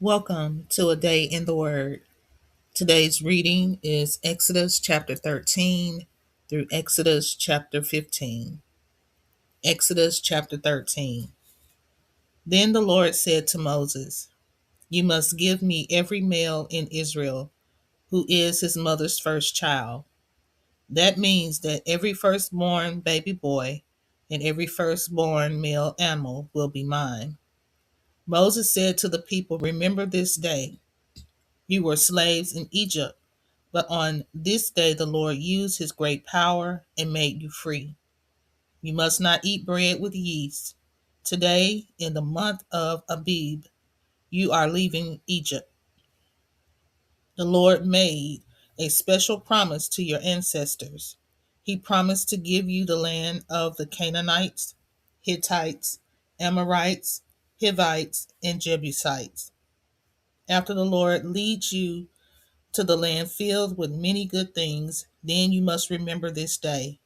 Welcome to a day in the Word. Today's reading is Exodus chapter 13 through Exodus chapter 15. Exodus chapter 13. Then the Lord said to Moses, "You must give me every male in Israel who is his mother's first child. That means that every firstborn baby boy and every firstborn male animal will be mine." Moses said to the people, "Remember this day. You were slaves in Egypt. But on this day the Lord used his great power and made you free. You must not eat bread with yeast. Today, in the month of Abib, you are leaving Egypt. The Lord made a special promise to your ancestors. He promised to give you the land of the Canaanites, Hittites, Amorites, Hivites, and Jebusites. After the Lord leads you to the land filled with many good things, then you must remember this day.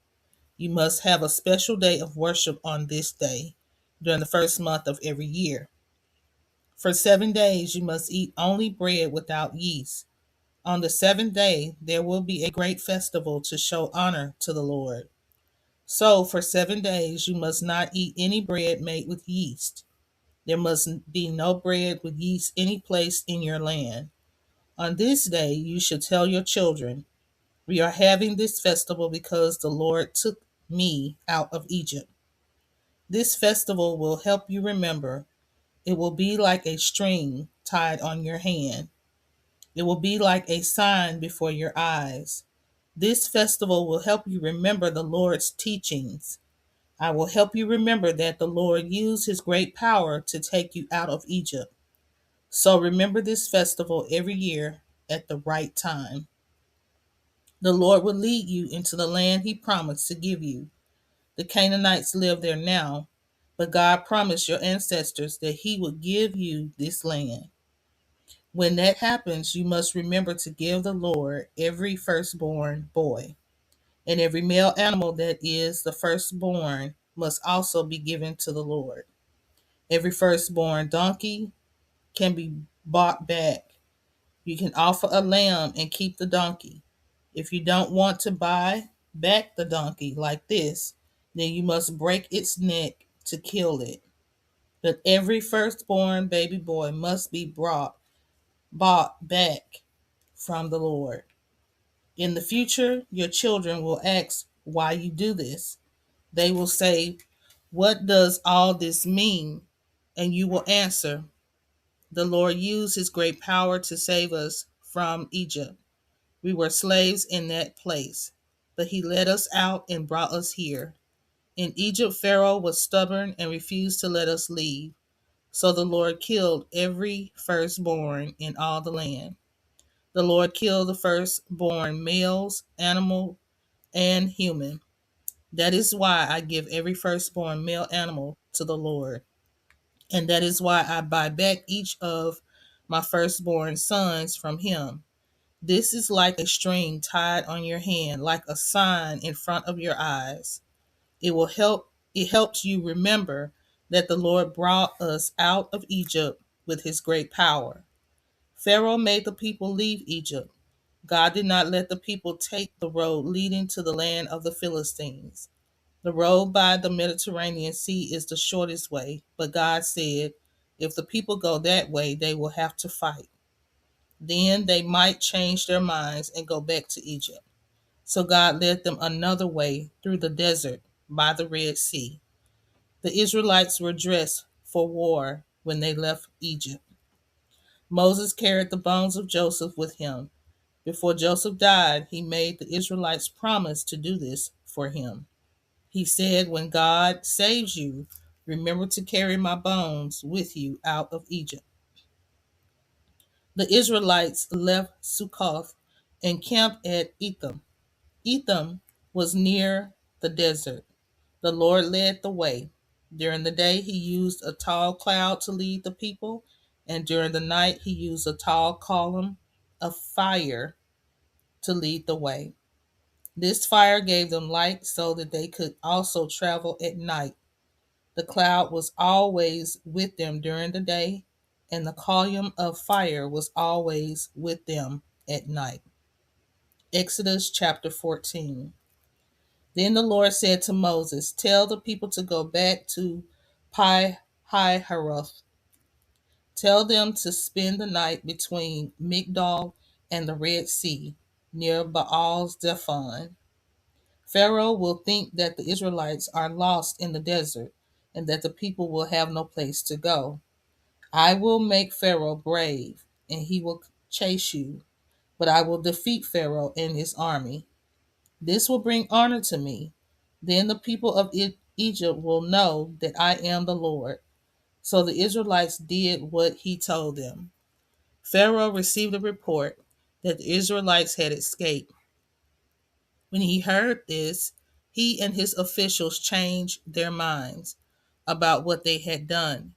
You must have a special day of worship on this day during the first month of every year. For 7 days you must eat only bread without yeast. On the seventh day there will be a great festival to show honor to the Lord. So for 7 days you must not eat any bread made with yeast. There must be no bread with yeast any place in your land. On this day you should tell your children, "We are having this festival because the Lord took me out of Egypt." This festival will help you remember. It will be like a string tied on your hand. It will be like a sign before your eyes. This festival will help you remember the Lord's teachings. I will help you remember that the Lord used his great power to take you out of Egypt. So remember this festival every year at the right time. The Lord will lead you into the land he promised to give you. The Canaanites live there now, but God promised your ancestors that he would give you this land. When that happens, you must remember to give the Lord every firstborn boy, and every male animal that is the firstborn must also be given to the Lord. Every firstborn donkey can be bought back. You can offer a lamb and keep the donkey. If you don't want to buy back the donkey like this, then you must break its neck to kill it. But every firstborn baby boy must be bought back from the Lord. In the future, your children will ask why you do this. They will say, "What does all this mean?" And you will answer, "The Lord used his great power to save us from Egypt. We were slaves in that place, but he led us out and brought us here. In Egypt, Pharaoh was stubborn and refused to let us leave. So the Lord killed every firstborn in all the land. The Lord killed the firstborn males, animal, and human. That is why I give every firstborn male animal to the Lord. And that is why I buy back each of my firstborn sons from him. This is like a string tied on your hand, like a sign in front of your eyes. It helps you remember that the Lord brought us out of Egypt with his great power. Pharaoh made the people leave Egypt. God did not let the people take the road leading to the land of the Philistines. The road by the Mediterranean Sea is the shortest way, but God said, if the people go that way, they will have to fight. Then they might change their minds and go back to Egypt. So God led them another way through the desert by the Red Sea. The Israelites were dressed for war when they left Egypt. Moses carried the bones of Joseph with him. Before Joseph died, he made the Israelites promise to do this for him. He said, "When God saves you, remember to carry my bones with you out of Egypt." The Israelites left Sukkoth and camped at Etham. Etham was near the desert. The Lord led the way. During the day, he used a tall cloud to lead the people, and during the night, he used a tall column of fire to lead the way. This fire gave them light so that they could also travel at night. The cloud was always with them during the day, and the column of fire was always with them at night. Exodus chapter 14. Then the Lord said to Moses, tell the people to go back to Pi Hahiroth. Tell them to spend the night between Migdol and the Red Sea, near Baal Zephon. Pharaoh will think that the Israelites are lost in the desert and that the people will have no place to go. I will make Pharaoh brave, and he will chase you, but I will defeat Pharaoh and his army. This will bring honor to me. Then the people of Egypt will know that I am the Lord. So the Israelites did what he told them. Pharaoh received a report that the Israelites had escaped. When he heard this, he and his officials changed their minds about what they had done.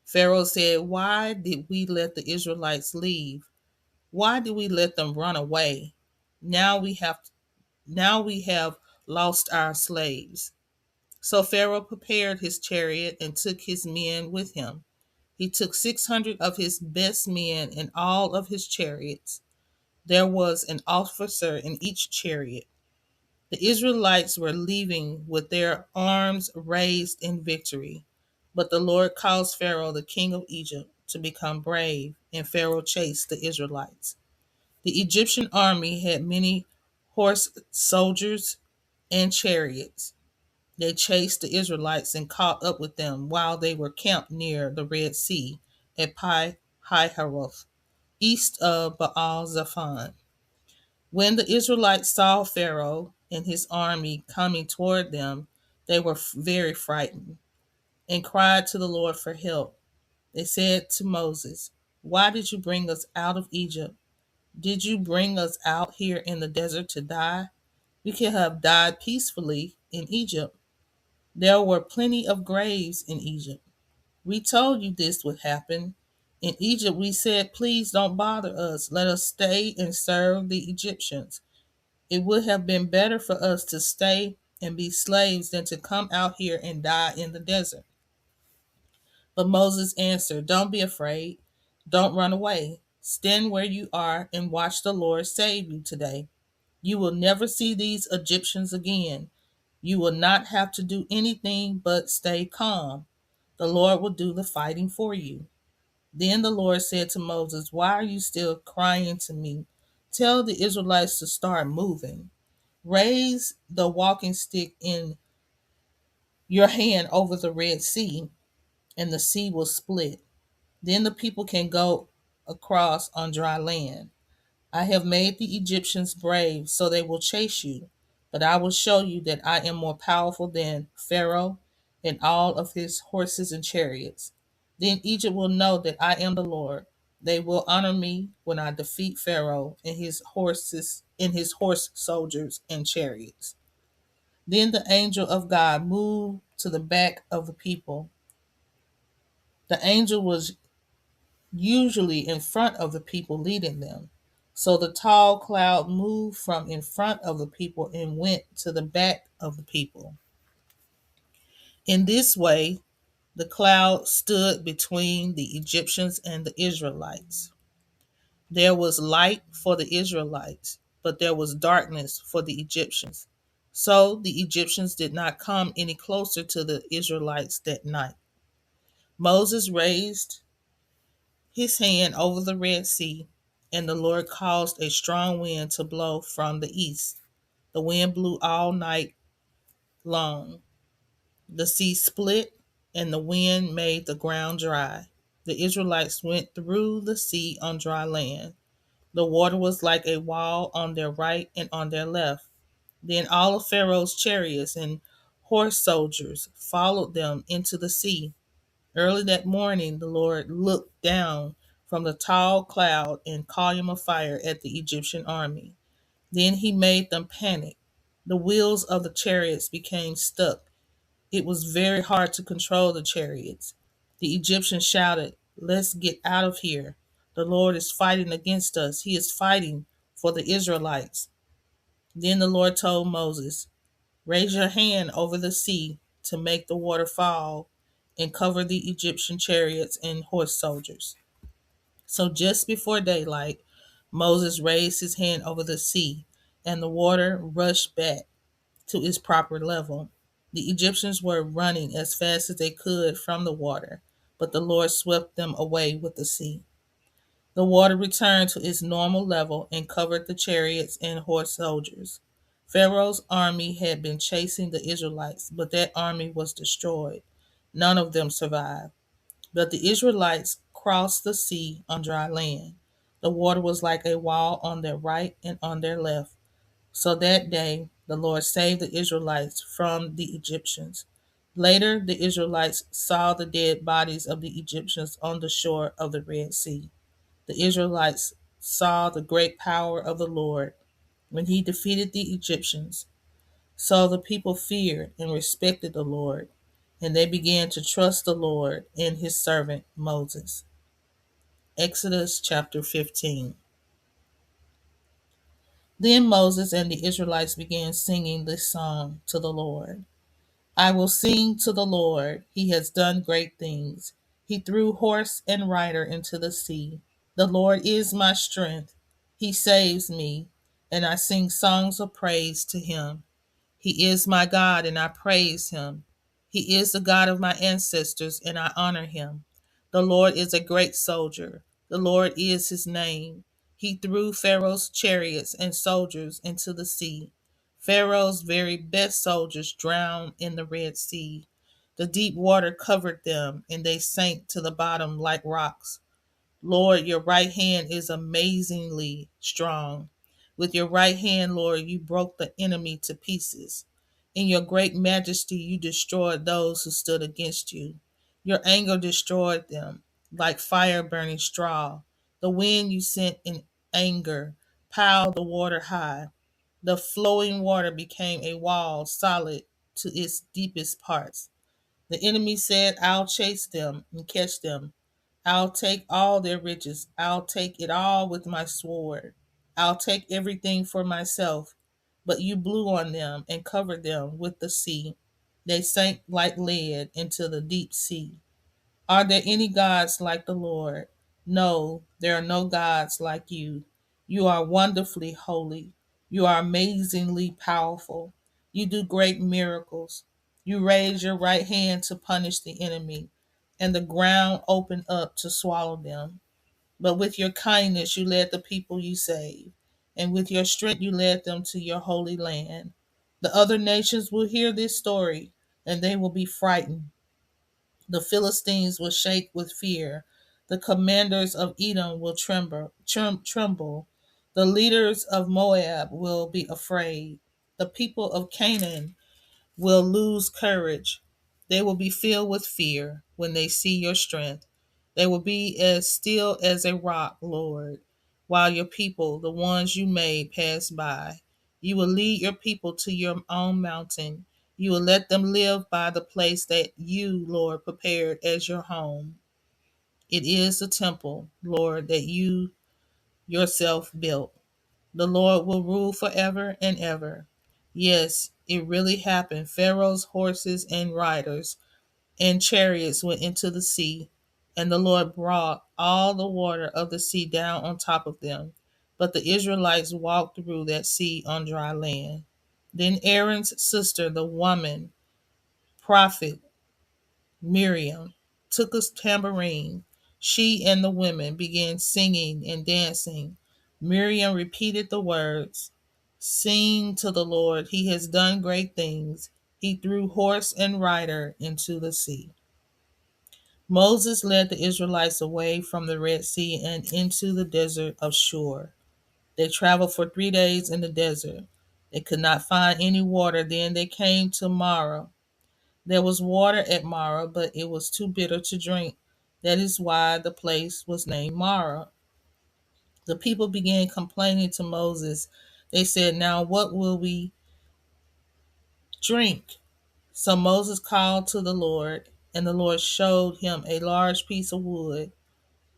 Pharaoh said, why did we let the Israelites leave? Why did we let them run away? Now we have now we have lost our slaves. So Pharaoh prepared his chariot and took his men with him. He took 600 of his best men in all of his chariots. There was an officer in each chariot. The Israelites were leaving with their arms raised in victory. But the Lord caused Pharaoh, the king of Egypt, to become brave, and Pharaoh chased the Israelites. The Egyptian army had many horse soldiers and chariots. They chased the Israelites and caught up with them while they were camped near the Red Sea at Pi Hahiroth, east of Baal Zephon. When the Israelites saw Pharaoh and his army coming toward them, they were very frightened and cried to the Lord for help. They said to Moses, why did you bring us out of Egypt? Did you bring us out here in the desert to die? We could have died peacefully in Egypt. There were plenty of graves in Egypt. We told you this would happen. In Egypt, we said, please don't bother us. Let us stay and serve the Egyptians. It would have been better for us to stay and be slaves than to come out here and die in the desert. But Moses answered, don't be afraid. Don't run away. Stand where you are and watch the Lord save you today. You will never see these Egyptians again. You will not have to do anything but stay calm. The Lord will do the fighting for you. Then the Lord said to Moses, why are you still crying to me? Tell the Israelites to start moving. Raise the walking stick in your hand over the Red Sea, and the sea will split. Then the people can go across on dry land. I have made the Egyptians brave, so they will chase you. But I will show you that I am more powerful than Pharaoh and all of his horses and chariots. Then Egypt will know that I am the Lord. They will honor me when I defeat Pharaoh and his horses and his horse soldiers and chariots. Then the angel of God moved to the back of the people. The angel was usually in front of the people leading them. So the tall cloud moved from in front of the people and went to the back of the people. In this way, the cloud stood between the Egyptians and the Israelites. There was light for the Israelites, but there was darkness for the Egyptians. So the Egyptians did not come any closer to the Israelites that night. Moses raised his hand over the Red Sea, and the Lord caused a strong wind to blow from the east. The wind blew all night long. The sea split, and the wind made the ground dry. The Israelites went through the sea on dry land. The water was like a wall on their right and on their left. Then all of Pharaoh's chariots and horse soldiers followed them into the sea. Early that morning, the Lord looked down from the tall cloud and column of fire at the Egyptian army. Then he made them panic. The wheels of the chariots became stuck. It was very hard to control the chariots. The Egyptians shouted, let's get out of here. The Lord is fighting against us. He is fighting for the Israelites. Then the Lord told Moses, raise your hand over the sea to make the water fall and cover the Egyptian chariots and horse soldiers. So just before daylight, Moses raised his hand over the sea, and the water rushed back to its proper level. The Egyptians were running as fast as they could from the water, but the Lord swept them away with the sea. The water returned to its normal level and covered the chariots and horse soldiers. Pharaoh's army had been chasing the Israelites, but that army was destroyed. None of them survived. But the Israelites crossed the sea on dry land. The water was like a wall on their right and on their left. So that day the Lord saved the Israelites from the Egyptians. Later, the Israelites saw the dead bodies of the Egyptians on the shore of the Red Sea. The Israelites saw the great power of the Lord when he defeated the Egyptians. So the people feared and respected the Lord, and they began to trust the Lord and his servant Moses. Exodus chapter 15. Then Moses and the Israelites began singing this song to the Lord. I will sing to the Lord. He has done great things. He threw horse and rider into the sea. The Lord is my strength. He saves me, and I sing songs of praise to him. He is my God, and I praise him. He is the God of my ancestors, and I honor him. The Lord is a great soldier. The Lord is his name. He threw Pharaoh's chariots and soldiers into the sea. Pharaoh's very best soldiers drowned in the Red Sea. The deep water covered them, and they sank to the bottom like rocks. Lord, your right hand is amazingly strong. With your right hand, Lord, you broke the enemy to pieces. In your great majesty, you destroyed those who stood against you. Your anger destroyed them like fire burning straw. The wind you sent in anger piled the water high. The flowing water became a wall solid to its deepest parts. The enemy said, I'll chase them and catch them. I'll take all their riches. I'll take it all with my sword. I'll take everything for myself. But you blew on them and covered them with the sea. They sank like lead into the deep sea. Are there any gods like the Lord? No, there are no gods like you. You are wonderfully holy. You are amazingly powerful. You do great miracles. You raise your right hand to punish the enemy, and the ground opened up to swallow them. But with your kindness you led the people you saved, and with your strength you led them to your holy land. The other nations will hear this story, and they will be frightened. The Philistines will shake with fear. The commanders of Edom will tremble. The leaders of Moab will be afraid. The people of Canaan will lose courage. They will be filled with fear when they see your strength. They will be as still as a rock, Lord, while your people, the ones you made, pass by. You will lead your people to your own mountain. You will let them live by the place that you, Lord, prepared as your home. It is the temple, Lord, that you yourself built. The Lord will rule forever and ever. Yes, it really happened. Pharaoh's horses and riders and chariots went into the sea, and the Lord brought all the water of the sea down on top of them. But the Israelites walked through that sea on dry land. Then Aaron's sister, the woman prophet Miriam, took a tambourine. She and the women began singing and dancing. Miriam repeated the words, Sing to the Lord, he has done great things. He threw horse and rider into the sea. Moses led the Israelites away from the Red Sea and into the desert of Shur. They traveled for 3 days in the desert. They could not find any water. Then they came to Marah. There was water at Marah, but it was too bitter to drink. That is why the place was named Marah. The people began complaining to Moses. They said, Now what will we drink? So Moses called to the Lord, and the Lord showed him a large piece of wood.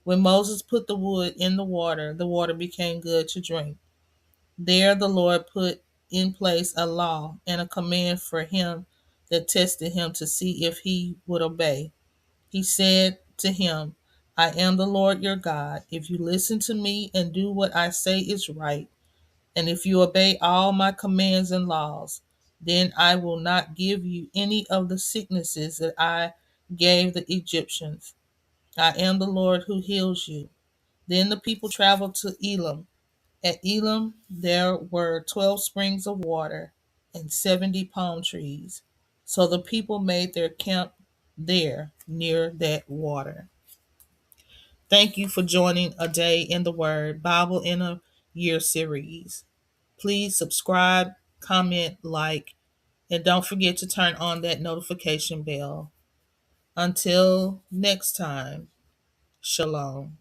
When Moses put the wood in the water became good to drink. There the Lord put in place a law and a command for him that tested him to see if he would obey. He said to him, I am the Lord your God. If you listen to me and do what I say is right, and if you obey all my commands and laws, then I will not give you any of the sicknesses that I gave the Egyptians. I am the Lord who heals you. Then the people traveled to Elim. At Elim there were 12 springs of water and 70 palm trees. So the people made their camp there near that water. Thank you for joining A Day in the Word Bible in a Year series. Please subscribe, comment, like, and don't forget to turn on that notification bell. Until next time, shalom.